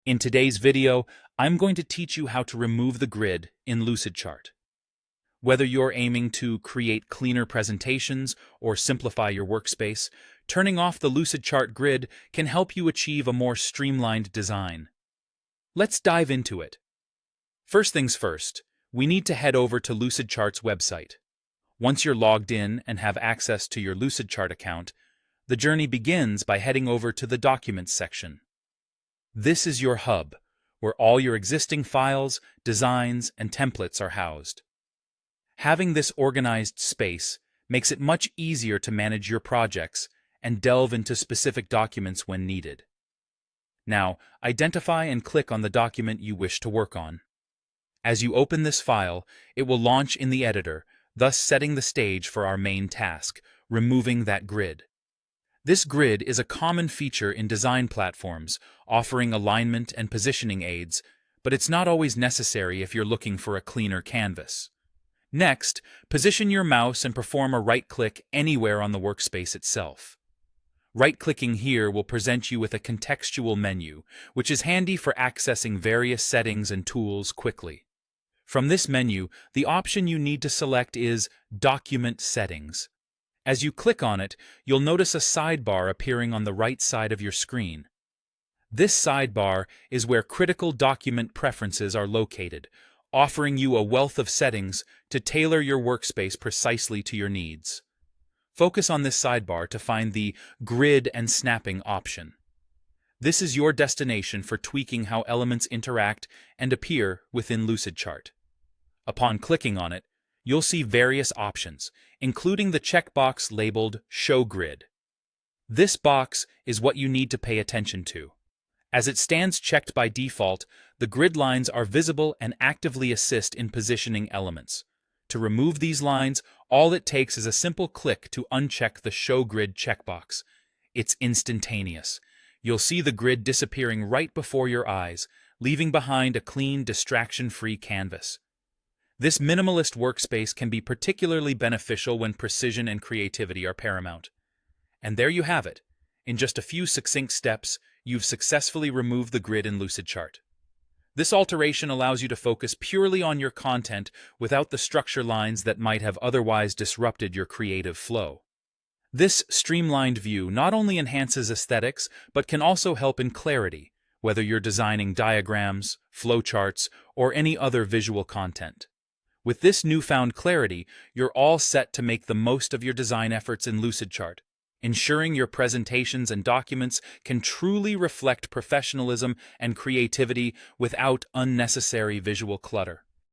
In today's video, I'm going to teach you how to remove the grid in Lucidchart. Whether you're aiming to create cleaner presentations or simplify your workspace, turning off the Lucidchart grid can help you achieve a more streamlined design. Let's dive into it. First things first, we need to head over to Lucidchart's website. Once you're logged in and have access to your Lucidchart account, the journey begins by heading over to the Documents section. This is your hub, where all your existing files, designs, and templates are housed. Having this organized space makes it much easier to manage your projects and delve into specific documents when needed. Now, identify and click on the document you wish to work on. As you open this file, it will launch in the editor, thus setting the stage for our main task, removing that grid. This grid is a common feature in design platforms, offering alignment and positioning aids, but it's not always necessary if you're looking for a cleaner canvas. Next, position your mouse and perform a right-click anywhere on the workspace itself. Right-clicking here will present you with a contextual menu, which is handy for accessing various settings and tools quickly. From this menu, the option you need to select is Document Settings. As you click on it, you'll notice a sidebar appearing on the right side of your screen. This sidebar is where critical document preferences are located, offering you a wealth of settings to tailor your workspace precisely to your needs. Focus on this sidebar to find the Grid and Snapping option. This is your destination for tweaking how elements interact and appear within Lucidchart. Upon clicking on it, you'll see various options, including the checkbox labeled Show Grid. This box is what you need to pay attention to. As it stands checked by default, the grid lines are visible and actively assist in positioning elements. To remove these lines, all it takes is a simple click to uncheck the Show Grid checkbox. It's instantaneous. You'll see the grid disappearing right before your eyes, leaving behind a clean, distraction-free canvas. This minimalist workspace can be particularly beneficial when precision and creativity are paramount. And there you have it. In just a few succinct steps, you've successfully removed the grid in Lucidchart. This alteration allows you to focus purely on your content without the structure lines that might have otherwise disrupted your creative flow. This streamlined view not only enhances aesthetics, but can also help in clarity, whether you're designing diagrams, flowcharts, or any other visual content. With this newfound clarity, you're all set to make the most of your design efforts in Lucidchart, ensuring your presentations and documents can truly reflect professionalism and creativity without unnecessary visual clutter.